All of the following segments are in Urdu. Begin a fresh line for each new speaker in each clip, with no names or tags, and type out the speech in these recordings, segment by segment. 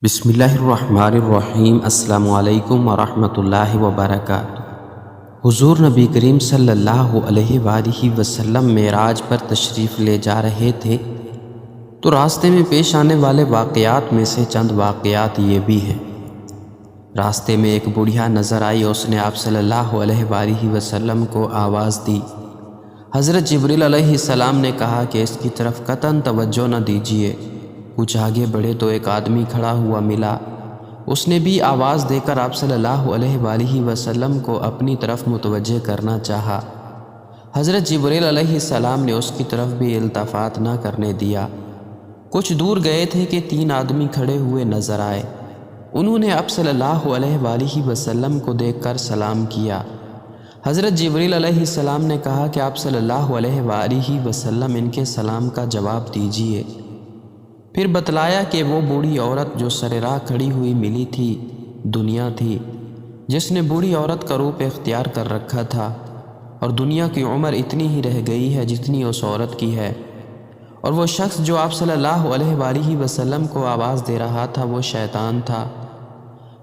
بسم اللہ الرحمن الرحیم۔ السلام علیکم ورحمۃ اللہ وبرکاتہ۔ حضور نبی کریم صلی اللہ علیہ وآلہ وسلم معراج پر تشریف لے جا رہے تھے تو راستے میں پیش آنے والے واقعات میں سے چند واقعات یہ بھی ہیں۔ راستے میں ایک بڑھیا نظر آئی، اس نے آپ صلی اللہ علیہ وآلہ وسلم کو آواز دی۔ حضرت جبریل علیہ السلام نے کہا کہ اس کی طرف قطعاً توجہ نہ دیجیے۔ کچھ آگے بڑھے تو ایک آدمی کھڑا ہوا ملا، اس نے بھی آواز دے کر آپ صلی اللہ علیہ وآلہ وسلم کو اپنی طرف متوجہ کرنا چاہا۔ حضرت جبریل علیہ السلام نے اس کی طرف بھی التفات نہ کرنے دیا۔ کچھ دور گئے تھے کہ تین آدمی کھڑے ہوئے نظر آئے، انہوں نے آپ صلی اللہ علیہ وآلہ وسلم کو دیکھ کر سلام کیا۔ حضرت جبریل علیہ السلام نے کہا کہ آپ صلی اللہ علیہ وآلہ وسلم ان کے سلام کا جواب دیجیے۔ پھر بتلایا کہ وہ بوڑھی عورت جو سر راہ کھڑی ہوئی ملی تھی دنیا تھی، جس نے بوڑھی عورت کا روپ اختیار کر رکھا تھا، اور دنیا کی عمر اتنی ہی رہ گئی ہے جتنی اس عورت کی ہے۔ اور وہ شخص جو آپ صلی اللہ علیہ وآلہ وسلم کو آواز دے رہا تھا وہ شیطان تھا۔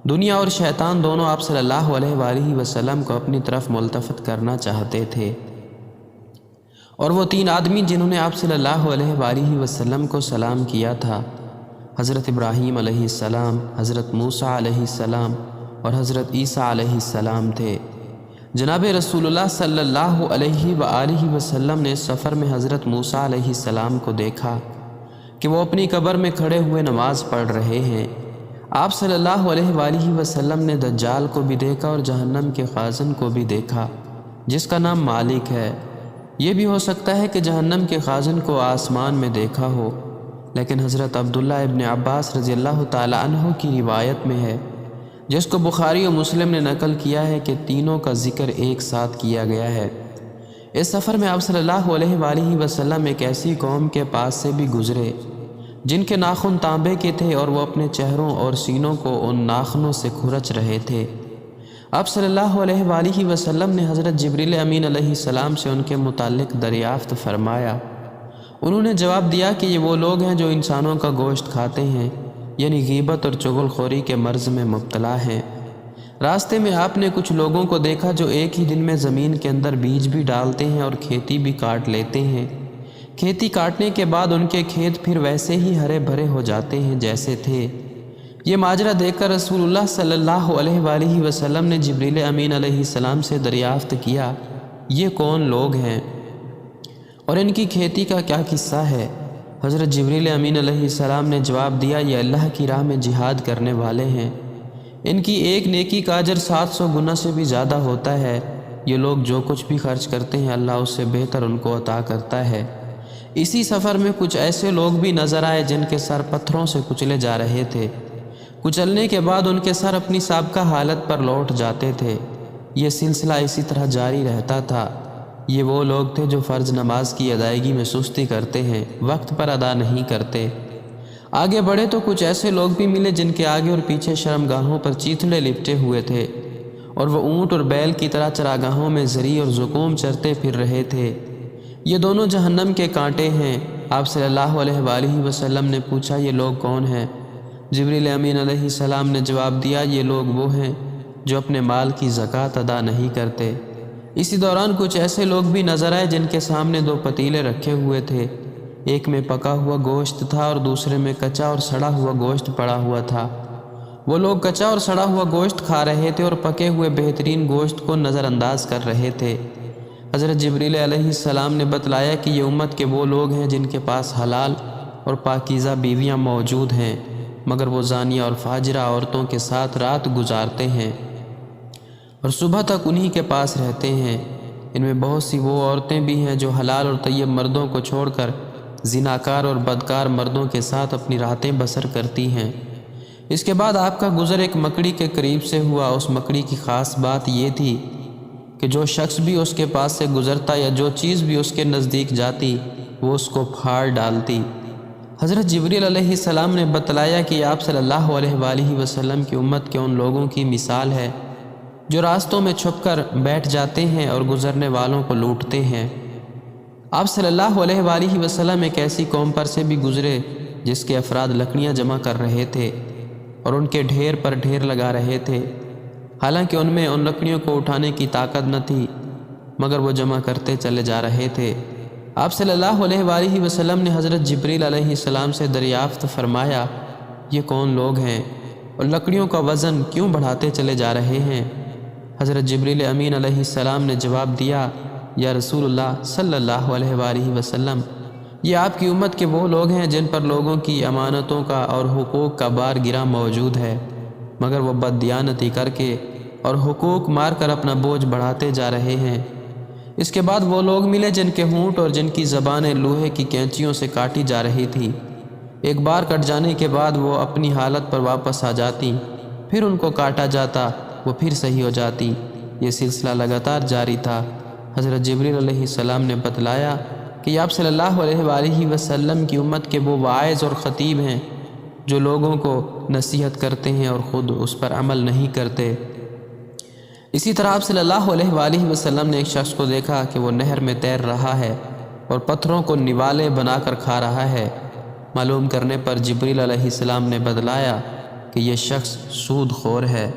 دنیا اور شیطان دونوں آپ صلی اللہ علیہ وآلہ وسلم کو اپنی طرف ملتفت کرنا چاہتے تھے۔ اور وہ تین آدمی جنہوں نے آپ صلی اللہ علیہ وآلہ وسلم کو سلام کیا تھا، حضرت ابراہیم علیہ السلام، حضرت موسیٰ علیہ السلام اور حضرت عیسیٰ علیہ السلام تھے۔ جناب رسول اللہ صلی اللہ علیہ وآلہ وسلم نے اس سفر میں حضرت موسیٰ علیہ السلام کو دیکھا کہ وہ اپنی قبر میں کھڑے ہوئے نماز پڑھ رہے ہیں۔ آپ صلی اللہ علیہ وآلہ وسلم نے دجال کو بھی دیکھا اور جہنم کے خازن کو بھی دیکھا جس کا نام مالک ہے۔ یہ بھی ہو سکتا ہے کہ جہنم کے خازن کو آسمان میں دیکھا ہو، لیکن حضرت عبداللہ ابن عباس رضی اللہ تعالی عنہ کی روایت میں ہے، جس کو بخاری و مسلم نے نقل کیا ہے، کہ تینوں کا ذکر ایک ساتھ کیا گیا ہے۔ اس سفر میں آپ صلی اللہ علیہ وآلہ وسلم ایک ایسی قوم کے پاس سے بھی گزرے جن کے ناخن تانبے کے تھے اور وہ اپنے چہروں اور سینوں کو ان ناخنوں سے کھرچ رہے تھے۔ آپ صلی اللہ علیہ وآلہ وسلم نے حضرت جبریل امین علیہ السلام سے ان کے متعلق دریافت فرمایا۔ انہوں نے جواب دیا کہ یہ وہ لوگ ہیں جو انسانوں کا گوشت کھاتے ہیں، یعنی غیبت اور چغل خوری کے مرض میں مبتلا ہیں۔ راستے میں آپ نے کچھ لوگوں کو دیکھا جو ایک ہی دن میں زمین کے اندر بیج بھی ڈالتے ہیں اور کھیتی بھی کاٹ لیتے ہیں۔ کھیتی کاٹنے کے بعد ان کے کھیت پھر ویسے ہی ہرے بھرے ہو جاتے ہیں جیسے تھے۔ یہ ماجرا دیکھ کر رسول اللہ صلی اللہ علیہ وآلہ وسلم نے جبریل امین علیہ السلام سے دریافت کیا، یہ کون لوگ ہیں اور ان کی کھیتی کا کیا قصہ ہے؟ حضرت جبریل امین علیہ السلام نے جواب دیا، یہ اللہ کی راہ میں جہاد کرنے والے ہیں، ان کی ایک نیکی کا اجر 700 گنا سے بھی زیادہ ہوتا ہے۔ یہ لوگ جو کچھ بھی خرچ کرتے ہیں اللہ اس سے بہتر ان کو عطا کرتا ہے۔ اسی سفر میں کچھ ایسے لوگ بھی نظر آئے جن کے سر پتھروں سے کچلے جا رہے تھے، کچلنے کے بعد ان کے سر اپنی سابقہ حالت پر لوٹ جاتے تھے۔ یہ سلسلہ اسی طرح جاری رہتا تھا۔ یہ وہ لوگ تھے جو فرض نماز کی ادائیگی میں سستی کرتے ہیں، وقت پر ادا نہیں کرتے۔ آگے بڑھے تو کچھ ایسے لوگ بھی ملے جن کے آگے اور پیچھے شرمگاہوں پر چیتھڑے لپٹے ہوئے تھے، اور وہ اونٹ اور بیل کی طرح چراگاہوں میں زری اور زقوم چرتے پھر رہے تھے۔ یہ دونوں جہنم کے کانٹے ہیں۔ آپ صلی اللہ علیہ وآلہ وسلم نے پوچھا، یہ لوگ کون ہیں؟ جبریل امین علیہ السلام نے جواب دیا، یہ لوگ وہ ہیں جو اپنے مال کی زکوٰۃ ادا نہیں کرتے۔ اسی دوران کچھ ایسے لوگ بھی نظر آئے جن کے سامنے دو پتیلے رکھے ہوئے تھے، ایک میں پکا ہوا گوشت تھا اور دوسرے میں کچا اور سڑا ہوا گوشت پڑا ہوا تھا۔ وہ لوگ کچا اور سڑا ہوا گوشت کھا رہے تھے اور پکے ہوئے بہترین گوشت کو نظر انداز کر رہے تھے۔ حضرت جبریل علیہ السلام نے بتلایا کہ یہ امت کے وہ لوگ ہیں جن کے پاس حلال اور پاکیزہ بیویاں موجود ہیں، مگر وہ زانیہ اور فاجرہ عورتوں کے ساتھ رات گزارتے ہیں اور صبح تک انہی کے پاس رہتے ہیں۔ ان میں بہت سی وہ عورتیں بھی ہیں جو حلال اور طیب مردوں کو چھوڑ کر زناکار اور بدکار مردوں کے ساتھ اپنی راتیں بسر کرتی ہیں۔ اس کے بعد آپ کا گزر ایک مکڑی کے قریب سے ہوا۔ اس مکڑی کی خاص بات یہ تھی کہ جو شخص بھی اس کے پاس سے گزرتا یا جو چیز بھی اس کے نزدیک جاتی وہ اس کو پھاڑ ڈالتی۔ حضرت جبریل علیہ السلام نے بتلایا کہ آپ صلی اللہ علیہ وآلہ وسلم کی امت کے ان لوگوں کی مثال ہے جو راستوں میں چھپ کر بیٹھ جاتے ہیں اور گزرنے والوں کو لوٹتے ہیں۔ آپ صلی اللہ علیہ وآلہ وسلم ایک ایسی قوم پر سے بھی گزرے جس کے افراد لکڑیاں جمع کر رہے تھے۔ اور ان کے ڈھیر پر ڈھیر لگا رہے تھے، حالانکہ ان میں ان لکڑیوں کو اٹھانے کی طاقت نہ تھی، مگر وہ جمع کرتے چلے جا رہے تھے۔ آپ صلی اللہ علیہ وآلہ وسلم نے حضرت جبریل علیہ السلام سے دریافت فرمایا، یہ کون لوگ ہیں اور لکڑیوں کا وزن کیوں بڑھاتے چلے جا رہے ہیں؟ حضرت جبریل امین علیہ السلام نے جواب دیا، یا رسول اللہ صلی اللہ علیہ وآلہ وسلم، یہ آپ کی امت کے وہ لوگ ہیں جن پر لوگوں کی امانتوں کا اور حقوق کا بار گرا موجود ہے، مگر وہ بددیانتی کر کے اور حقوق مار کر اپنا بوجھ بڑھاتے جا رہے ہیں۔ اس کے بعد وہ لوگ ملے جن کے ہونٹ اور جن کی زبانیں لوہے کی کینچیوں سے کاٹی جا رہی تھی، ایک بار کٹ جانے کے بعد وہ اپنی حالت پر واپس آ جاتی، پھر ان کو کاٹا جاتا، وہ پھر صحیح ہو جاتی۔ یہ سلسلہ لگاتار جاری تھا۔ حضرت جبریل علیہ السلام نے بتلایا کہ آپ صلی اللہ علیہ وآلہ وسلم کی امت کے وہ واعظ اور خطیب ہیں جو لوگوں کو نصیحت کرتے ہیں اور خود اس پر عمل نہیں کرتے۔ اسی طرح آپ صلی اللہ علیہ وآلہ وسلم نے ایک شخص کو دیکھا کہ وہ نہر میں تیر رہا ہے اور پتھروں کو نوالے بنا کر کھا رہا ہے۔ معلوم کرنے پر جبریل علیہ السلام نے بتلایا کہ یہ شخص سود خور ہے۔